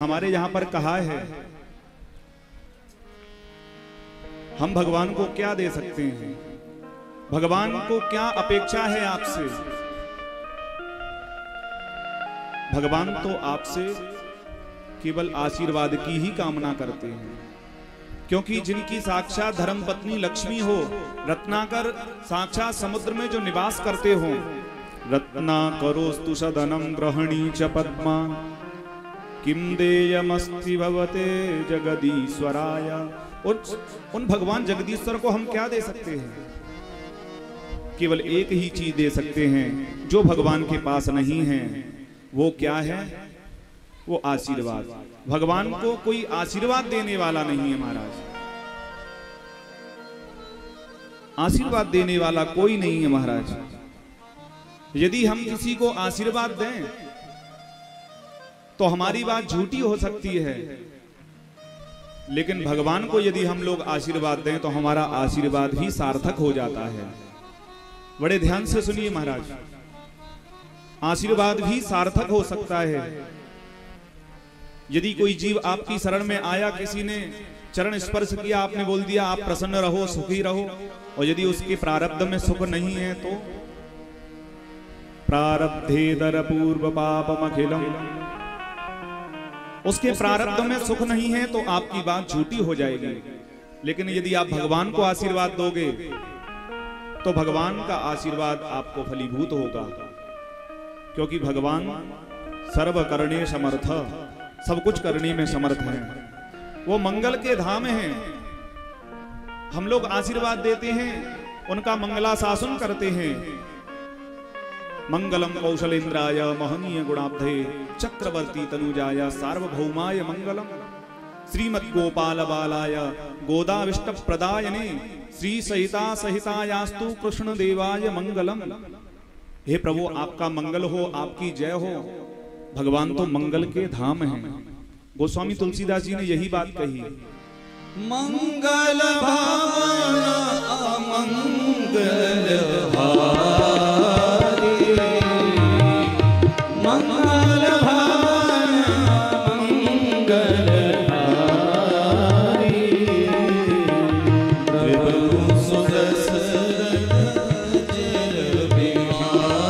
हमारे यहाँ पर कहा है, हम भगवान को क्या दे सकते हैं, भगवान को क्या अपेक्षा है आपसे। भगवान तो आपसे केवल आशीर्वाद की ही कामना करते हैं, क्योंकि जिनकी साक्षात धर्मपत्नी लक्ष्मी हो, रत्नाकर साक्षात समुद्र में जो निवास करते हो, रत्नाकरोस्तु सदनम ग्रहणी च पद्मा किम देयमस्ति भवते जगदीश्वराय। उन भगवान जगदीश्वर को हम क्या दे सकते हैं? केवल एक ही चीज दे सकते हैं जो भगवान के पास नहीं है। वो क्या है? वो आशीर्वाद। भगवान को कोई आशीर्वाद देने वाला नहीं है महाराज, आशीर्वाद देने वाला कोई नहीं है महाराज। यदि हम किसी को आशीर्वाद दें तो हमारी बात झूठी हो सकती है, लेकिन भगवान को यदि हम लोग आशीर्वाद दें तो हमारा आशीर्वाद भी सार्थक हो जाता है। बड़े ध्यान से सुनिए महाराज, आशीर्वाद भी सार्थक हो सकता है। यदि कोई जीव आपकी शरण में आया, किसी ने चरण स्पर्श किया, आपने बोल दिया आप प्रसन्न रहो, सुखी रहो, और यदि उसके प्रारब्ध में सुख नहीं है तो प्रारब्धेदर पूर्व पापमखिलम, उसके प्रारब्ध में सुख नहीं है तो आपकी बात झूठी हो जाएगी। लेकिन यदि आप भगवान को आशीर्वाद दोगे तो भगवान का आशीर्वाद आपको फलीभूत होगा, क्योंकि भगवान सर्व करने समर्थ, सब कुछ करने में समर्थ हैं। वो मंगल के धाम हैं। हम लोग आशीर्वाद देते हैं, उनका मंगलाशासन करते हैं। मंगलम कौशलेन्द्राय महनीय गुणाब्धे चक्रवर्ती तनुजाय सार्वभौमाय मंगलम श्रीमद्गोपाल बालाय गोदाविष्ट प्रदायने श्री सहिता सहितायास्तु कृष्ण देवाय मंगलम। हे प्रभु, आपका मंगल हो, आपकी जय हो। भगवान तो मंगल के धाम हैं। गोस्वामी तुलसीदास जी ने यही बात कही, मंगल भावन अमंगल मंगल भावन मंगल हारी प्रभु सुदशरथ जय बिहारी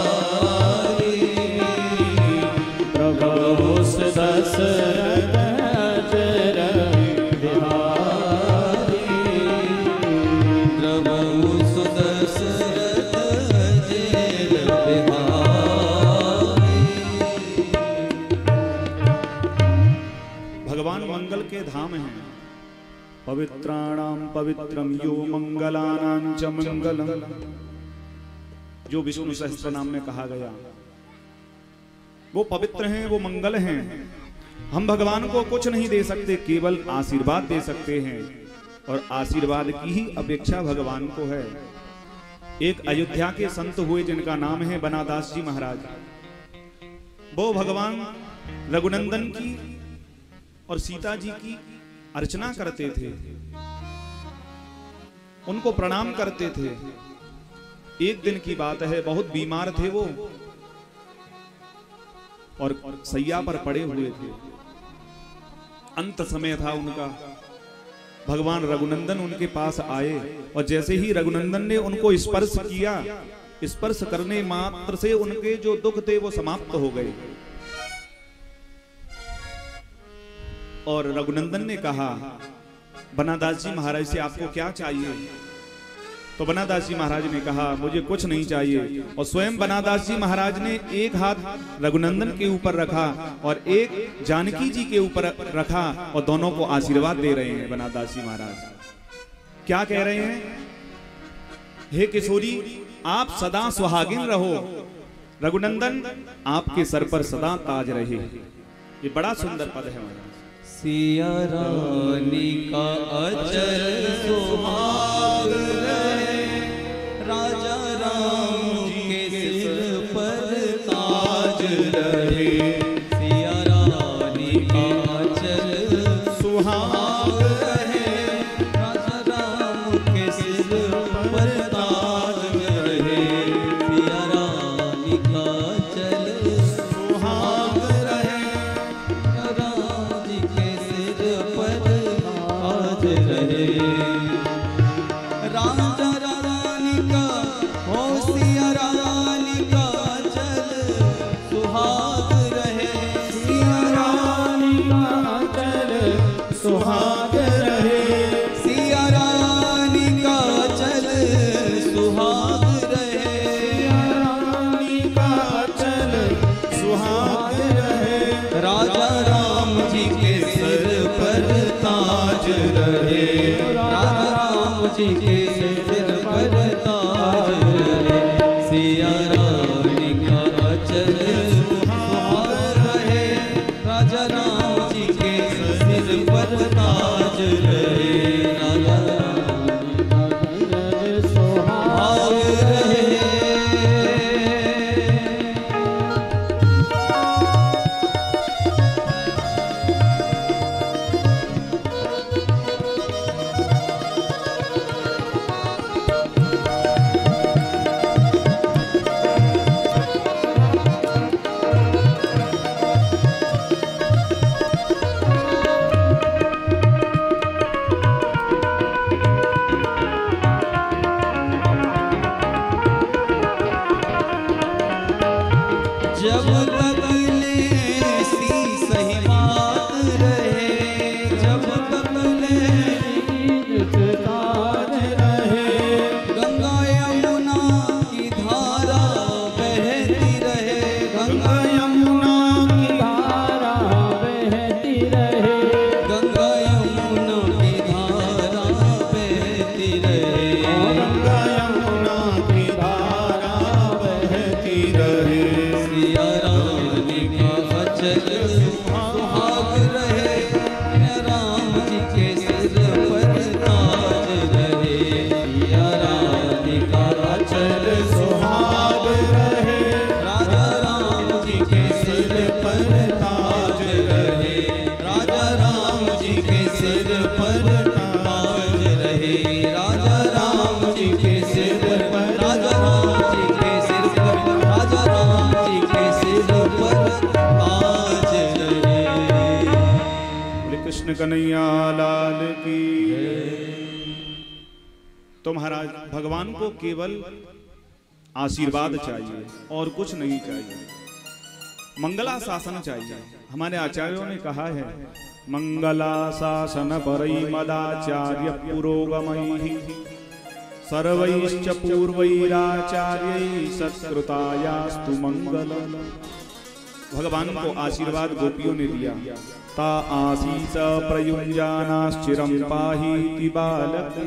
प्रभु सुदशरथ जय बिहारी प्रभु सुदशरथ जय बिहारी। भगवान मंगल के धाम हैं। पवित्राणाम पवित्रम यो मंगलानां च मंगलम, जो विष्णु सहस्त्र नाम में कहा गया, वो पवित्र हैं, वो मंगल हैं। हम भगवान को कुछ नहीं दे सकते, केवल आशीर्वाद दे सकते हैं, और आशीर्वाद की ही अपेक्षा भगवान को है। एक अयोध्या के संत हुए जिनका नाम है बनादास जी महाराज। वो भगवान रघुनंदन की और सीता जी की अर्चना करते थे, उनको प्रणाम करते थे। एक दिन की बात है, बहुत बीमार थे वो और सैया पर पड़े हुए थे, अंत समय था उनका। भगवान रघुनंदन उनके पास आए और जैसे ही रघुनंदन ने उनको स्पर्श किया, स्पर्श करने मात्र से उनके जो दुख थे वो समाप्त हो गए। और रघुनंदन ने कहा, बनादास जी महाराज से आपको क्या चाहिए? तो बनादास जी महाराज ने कहा, मुझे कुछ नहीं चाहिए। और स्वयं बनादास जी महाराज ने एक हाथ रघुनंदन के ऊपर रखा और एक जानकी जी के ऊपर रखा, और दोनों को आशीर्वाद दे रहे हैं। बनादास जी महाराज क्या कह रहे हैं? हे किशोरी, आप सदा सुहागिन रहो, रघुनंदन आपके सर पर सदा ताज रहे। ये बड़ा सुंदर पद है महाराज। सिया रानी का अचल सुहाग रहे, राजा राम के सिर पर ताज रहे। सिया रानी का अचल सुहाग रहे, राजा राम के सिर पर ताज रहे। सिया रानी का अचल सुहाग रहे, रहे, राजा राम जी के सिर पर ताज रहे, सिया रानी का अचल सुहाग रहे, राजा राम जी के सिर पर ताज रहे, राजा सुहाग रहे। जब तक लेसी सही बात रहे, जब तक लेसी ताज रहे, गंगा यमुना की धारा बहती रहे, गंगा यमुना की धारा बहती रहे, गंगा यमुना की धारा बहती रहे, गंगा यमुना की धारा बहती रहे, सिया रानी का अचल सुहाग रहे, राम जी के सिर पर ताज रहे, सिया रानी का अचल सुहाग रहे, राजा राम जी के सिर पर ताज रहे, राजा राम जी के सिर पर ताज रहे, राजा राम जी के सिर पर, राजा राम जी के सिर पर, राजा राम जी के सिर पर ताज रहे। बोले कृष्ण कन्हैया लाल की। तो महाराज भगवान को केवल आशीर्वाद चाहिए और कुछ नहीं चाहिए, मंगला शासन चाहिए। हमारे आचार्यों ने कहा है, मंगला शासन परई मदाचार्य पुरोगमैहि सर्वैश्च पूर्वैराचार्यै सत्कृतायास्तु मंगलम्। भगवान को आशीर्वाद गोपियों ने दिया, ता आसीस प्रयुञ्जानाश्चिरं पाहीति बालके।